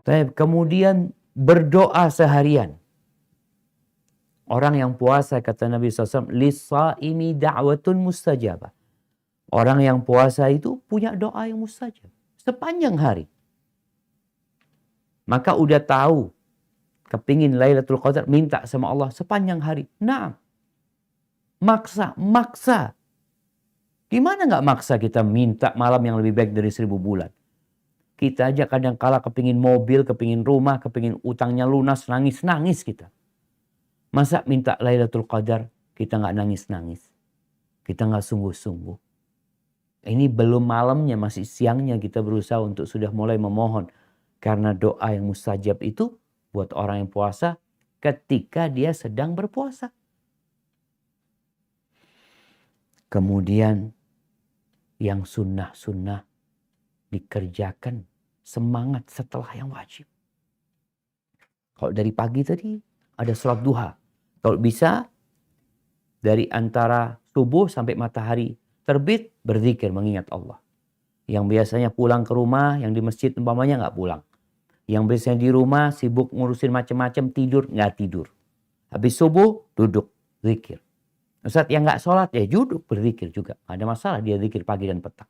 Kemudian berdoa seharian. Orang yang puasa, kata Nabi SAW, "Lis-shaimi da'watun mustajabah." Orang yang puasa itu punya doa yang mustajab sepanjang hari. Maka udah tahu, kepingin Lailatul Qadar, minta sama Allah sepanjang hari. Nah, maksa. Gimana nggak maksa kita minta malam yang lebih baik dari 1000 bulan? Kita aja kadang kala kepingin mobil, kepingin rumah, kepingin utangnya lunas, nangis-nangis kita. Masa minta Lailatul Qadar kita nggak nangis-nangis? Kita nggak sungguh-sungguh. Ini belum malamnya, masih siangnya kita berusaha untuk sudah mulai memohon. Karena doa yang mustajab itu buat orang yang puasa ketika dia sedang berpuasa. Kemudian yang sunnah-sunnah dikerjakan semangat setelah yang wajib. Kalau dari pagi tadi ada sholat duha. Kalau bisa dari antara subuh sampai matahari terbit berzikir mengingat Allah. Yang biasanya pulang ke rumah, yang di masjid umpamanya nggak pulang. Yang biasanya di rumah sibuk ngurusin macam-macam, tidur nggak tidur. Habis subuh duduk zikir. Ustaz yang nggak sholat ya duduk berzikir juga. Nggak ada masalah dia zikir pagi dan petang.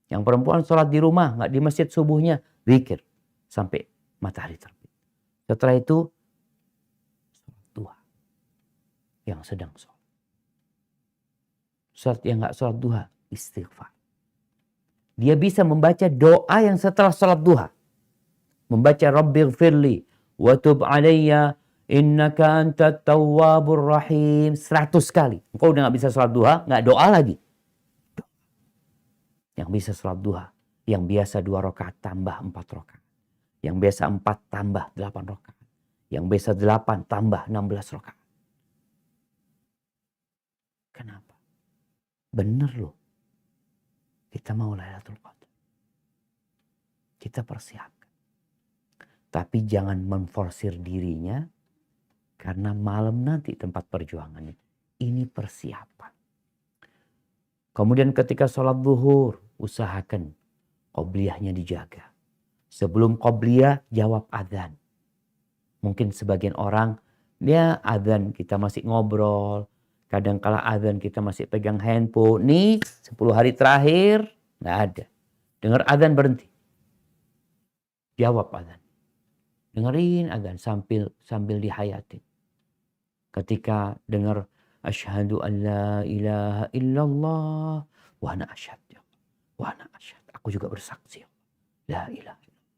Yang perempuan sholat di rumah nggak di masjid subuhnya zikir sampai matahari terbit. Setelah itu sholat duha yang sedang sholat. Sholat yang nggak sholat duha istighfar. Dia bisa membaca doa yang setelah sholat duha. Membaca Rabbighfirli wa tub alayya innaka antat tawwabur rahim 100 kali. Engkau udah gak bisa sholat duha, gak doa lagi. Yang bisa sholat duha, yang biasa 2 rakaat tambah 4 rakaat. Yang biasa 4 tambah 8 rakaat. Yang biasa 8 tambah 16 rakaat. Kenapa? Bener loh. Kita mau Lailatul Qadar. Kita persiapkan. Tapi jangan memforsir dirinya karena malam nanti tempat perjuangannya. Ini persiapan. Kemudian ketika sholat zuhur, usahakan qobliyahnya dijaga. Sebelum qobliyah, jawab adzan. Mungkin sebagian orang, dia adzan kita masih ngobrol. Kadang-kala adzan kita masih pegang handphone. Nih 10 hari terakhir, nggak ada. Dengar adzan berhenti. Jawab adzan. Dengerin adzan sambil dihayatin. Ketika dengar asyhadu an la ilaha illallah wa ana asyhadu wa ana asyhadu. Aku juga bersaksi. La ilaha illallah.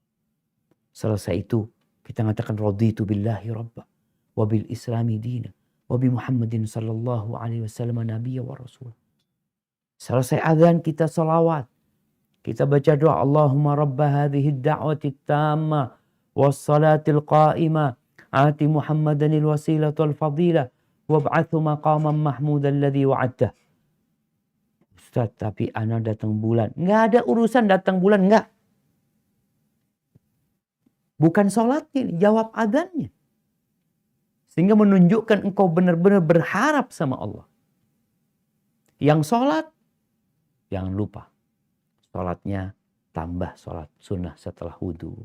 Selesai itu kita mengatakan raditu billahi rabba wa bil islami dina wa bi Muhammadin sallallahu alaihi wasallam nabiyya wa rasul. Selesai adzan kita salawat. Kita baca doa Allahumma rabba hadhihi ad-da'wati at-tammah was-salatil qa'imah ati Muhammadanil wasilatul fadilah wab'athu maqaman mahmudan alladhi wa'adtah. Ustaz, tapi ana datang bulan. Nggak ada urusan datang bulan, nggak. Bukan sholatnya, jawab adzannya. Sehingga menunjukkan engkau benar-benar berharap sama Allah. Yang sholat, jangan lupa. Sholatnya tambah sholat sunnah setelah wudhu.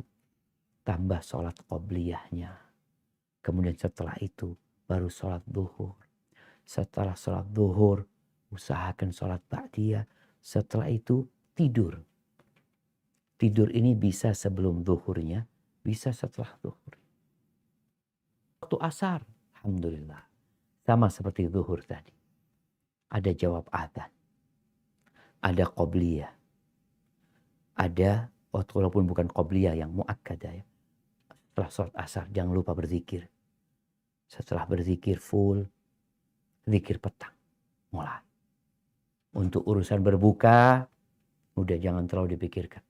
Tambah sholat qobliyahnya. Kemudian setelah itu baru sholat zuhur. Setelah sholat zuhur usahakan sholat ba'diyah. Setelah itu tidur. Tidur ini bisa sebelum zuhurnya, bisa setelah zuhur. Waktu asar, alhamdulillah. Sama seperti zuhur tadi. Ada jawab adzan. Ada qobliyah. Ada, walaupun bukan qobliyah yang muakkadah ya. Setelah sholat asar jangan lupa berzikir. Setelah berzikir full, zikir petang. Mulai. Untuk urusan berbuka, udah jangan terlalu dipikirkan.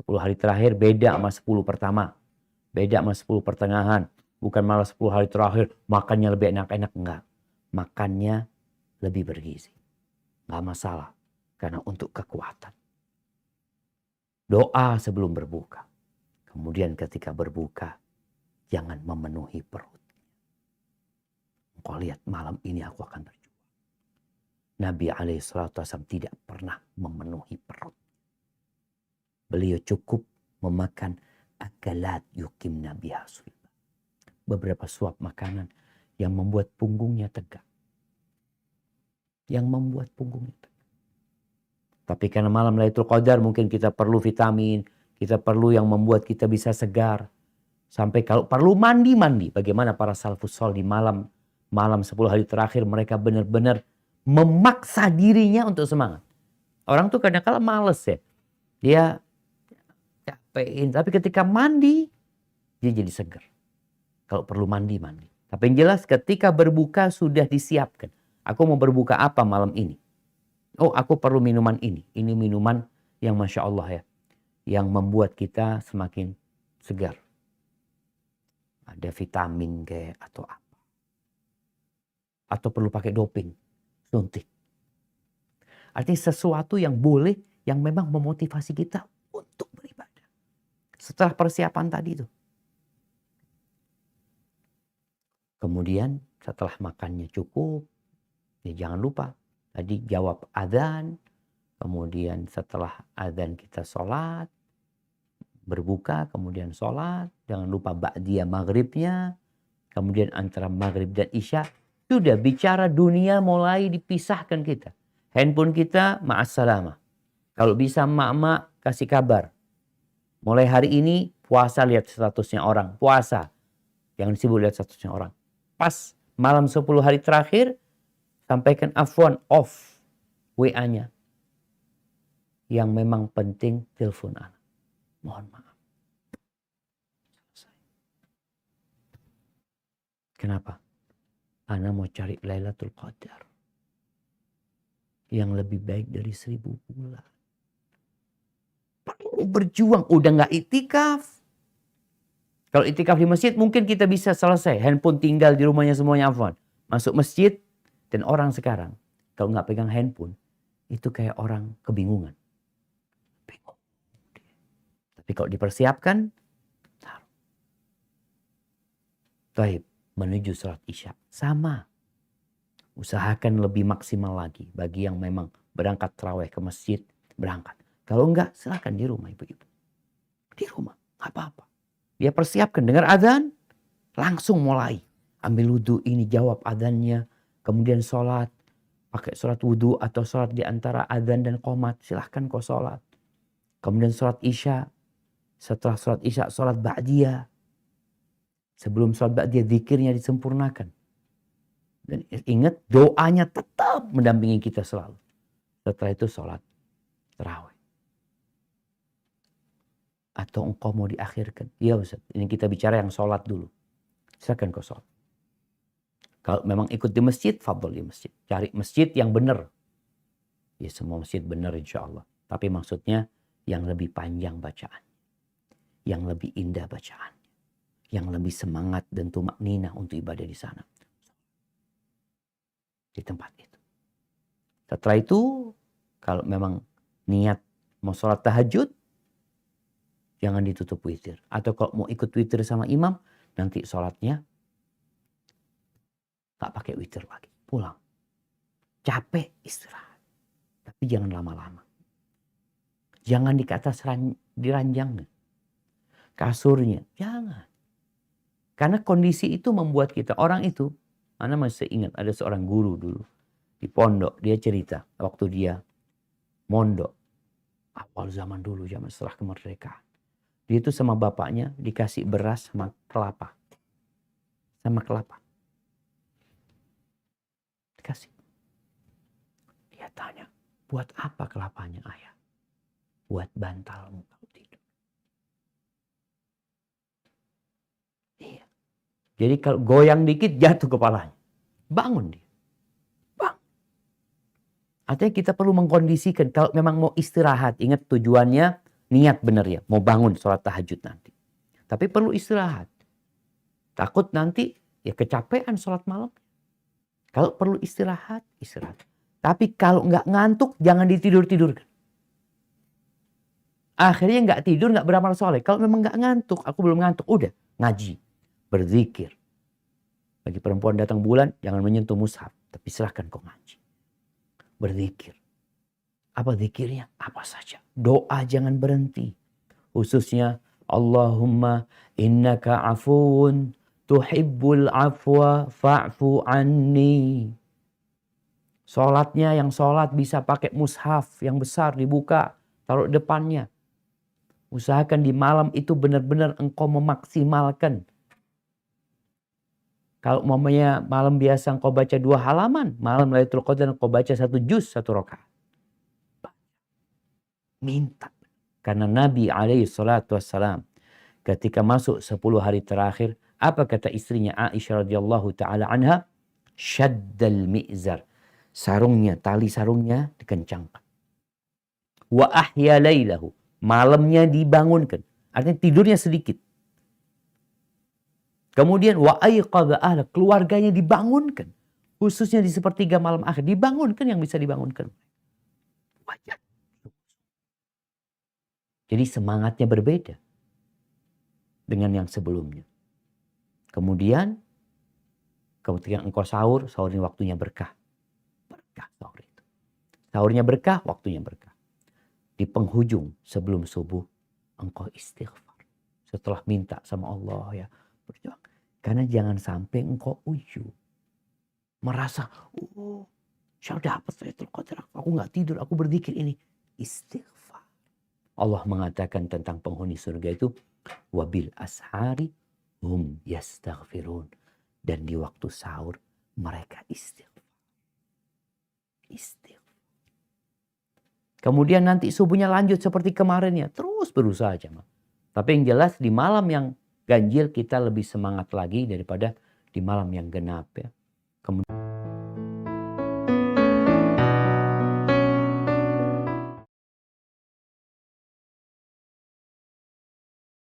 10 hari terakhir beda sama 10 pertama. Beda sama 10 pertengahan. Bukan malah 10 hari terakhir makannya lebih enak-enak. Enggak. Makannya lebih bergizi. Enggak masalah. Karena untuk kekuatan. Doa sebelum berbuka. Kemudian ketika berbuka, jangan memenuhi perut. Engkau lihat malam ini aku akan berjuang. Nabi SAW tidak pernah memenuhi perut. Beliau cukup memakan akalat yukimna biha sulba. Beberapa suap makanan yang membuat punggungnya tegak. Yang membuat punggungnya tegak. Tapi karena malam Lailatul Qadar mungkin kita perlu vitamin, kita perlu yang membuat kita bisa segar. Sampai kalau perlu mandi-mandi. Bagaimana para salafus shalih di malam 10 hari terakhir mereka benar-benar memaksa dirinya untuk semangat. Orang tuh kadang-kala males ya. Dia capekin. Tapi ketika mandi, dia jadi segar. Kalau perlu mandi-mandi. Tapi yang jelas ketika berbuka sudah disiapkan. Aku mau berbuka apa malam ini? Oh, aku perlu minuman ini. Ini minuman yang Masya Allah ya. Yang membuat kita semakin segar. Ada vitamin kayak atau apa. Atau perlu pakai doping. Suntik. Artinya sesuatu yang boleh, yang memang memotivasi kita untuk beribadah. Setelah persiapan tadi itu. Kemudian setelah makannya cukup, ya jangan lupa. Tadi jawab adzan, kemudian setelah adzan kita sholat, berbuka, kemudian sholat. Jangan lupa ba'diyah maghribnya, kemudian antara maghrib dan isya. Sudah bicara dunia mulai dipisahkan kita. Handphone kita ma'assalamah. Kalau bisa emak-emak kasih kabar. Mulai hari ini puasa lihat statusnya orang. Puasa. Jangan sibuk lihat statusnya orang. Pas malam 10 hari terakhir, sampaikan afwan off WA-nya. Yang memang penting telepon anak. Mohon maaf. Kenapa? Ana mau cari Lailatul Qadar. Yang lebih baik dari 1000 bulan. Perlu berjuang. Udah gak itikaf. Kalau itikaf di masjid mungkin kita bisa selesai. Handphone tinggal di rumahnya semuanya afwan. Masuk masjid. Dan orang sekarang. Kalau gak pegang handphone. Itu kayak orang kebingungan. Bingung. Tapi kalau dipersiapkan. Taruh. Baik. Menuju sholat isya. Sama. Usahakan lebih maksimal lagi. Bagi yang memang berangkat tarawih ke masjid. Berangkat. Kalau enggak silakan di rumah ibu-ibu. Di rumah. Gak apa-apa. Dia persiapkan. Dengar azan. Langsung mulai. Ambil wudhu ini. Jawab azannya. Kemudian sholat. Pakai sholat wudhu atau sholat di antara azan dan qomat. Silahkan kau sholat. Kemudian sholat isya. Setelah sholat isya. Sholat ba'diyah. Sebelum sholat ba'diyah zikirnya disempurnakan. Dan ingat doanya tetap mendampingi kita selalu. Setelah itu sholat tarawih. Atau engkau mau diakhirkan. Iya Ustaz, ini kita bicara yang sholat dulu. Silakan kau sholat. Kalau memang ikut di masjid, fadol di masjid. Cari masjid yang benar. Ya semua masjid benar insya Allah. Tapi maksudnya yang lebih panjang bacaan. Yang lebih indah bacaan. Yang lebih semangat dan tumak nina untuk ibadah di sana. Di tempat itu. Setelah itu, kalau memang niat mau sholat tahajud, jangan ditutup witir. Atau kalau mau ikut witir sama imam, nanti sholatnya gak pakai witir lagi. Pulang. Capek, istirahat. Tapi jangan lama-lama. Jangan di atas di ranjangnya. Kasurnya, jangan. Karena kondisi itu membuat kita, orang itu, Ana masih ingat ada seorang guru dulu di pondok, dia cerita waktu dia mondok, awal zaman dulu, zaman setelah kemerdekaan. Dia itu sama bapaknya dikasih beras sama kelapa. Sama kelapa. Dikasih. Dia tanya, buat apa kelapanya ayah? Buat bantalmu kalau tidur. Iya. Jadi kalau goyang dikit jatuh kepalanya. Bangun dia. Bang. Artinya kita perlu mengkondisikan. Kalau memang mau istirahat. Ingat tujuannya niat benar ya. Mau bangun sholat tahajud nanti. Tapi perlu istirahat. Takut nanti ya kecapean sholat malam. Kalau perlu istirahat, istirahat. Tapi kalau nggak ngantuk jangan ditidur-tidurkan. Akhirnya nggak tidur, nggak beramal soleh. Kalau memang nggak ngantuk, aku belum ngantuk. Udah ngaji. Berzikir. Bagi perempuan datang bulan, jangan menyentuh mushaf. Tapi silahkan kau ngaji. Berzikir. Apa zikirnya? Apa saja. Doa jangan berhenti. Khususnya Allahumma innaka afuun tuhibbul afwa fa'fu anni. Sholatnya yang sholat bisa pakai mushaf yang besar dibuka, taruh depannya. Usahakan di malam itu benar-benar engkau memaksimalkan. Kalau umpamanya malam biasa engkau baca 2 halaman, malam Lailatul Qadar engkau baca 1 juz 1 rakaat. Minta. Karena Nabi alaihi salatu wassalam ketika masuk 10 hari terakhir, apa kata istrinya Aisyah radhiyallahu taala anha? Syaddal mi'zar. Sarungnya, tali sarungnya dikencangkan. Wa ahya lailahu. Malamnya dibangunkan. Artinya tidurnya sedikit. Kemudian wa ayqadha ahla, keluarganya dibangunkan. Khususnya di sepertiga malam akhir dibangunkan yang bisa dibangunkan. Wajar. Jadi semangatnya berbeda dengan yang sebelumnya. Kemudian ketika engkau sahur, sahurnya waktunya berkah. Berkah sahur itu. Sahurnya berkah, waktunya berkah. Di penghujung sebelum subuh engkau istighfar. Setelah minta sama Allah ya, berjuang. Karena jangan sampai engkau uju. Merasa, saya dapat Lailatul Qadar. Aku gak tidur, aku berzikir ini. Istighfar. Allah mengatakan tentang penghuni surga itu, wabil ashari hum yastaghfirun. Dan di waktu sahur mereka istighfar. Istighfar. Kemudian nanti subuhnya lanjut seperti kemarinnya. Terus berusaha jemaah. Tapi yang jelas di malam yang ganjil kita lebih semangat lagi daripada di malam yang genap ya. Kemudian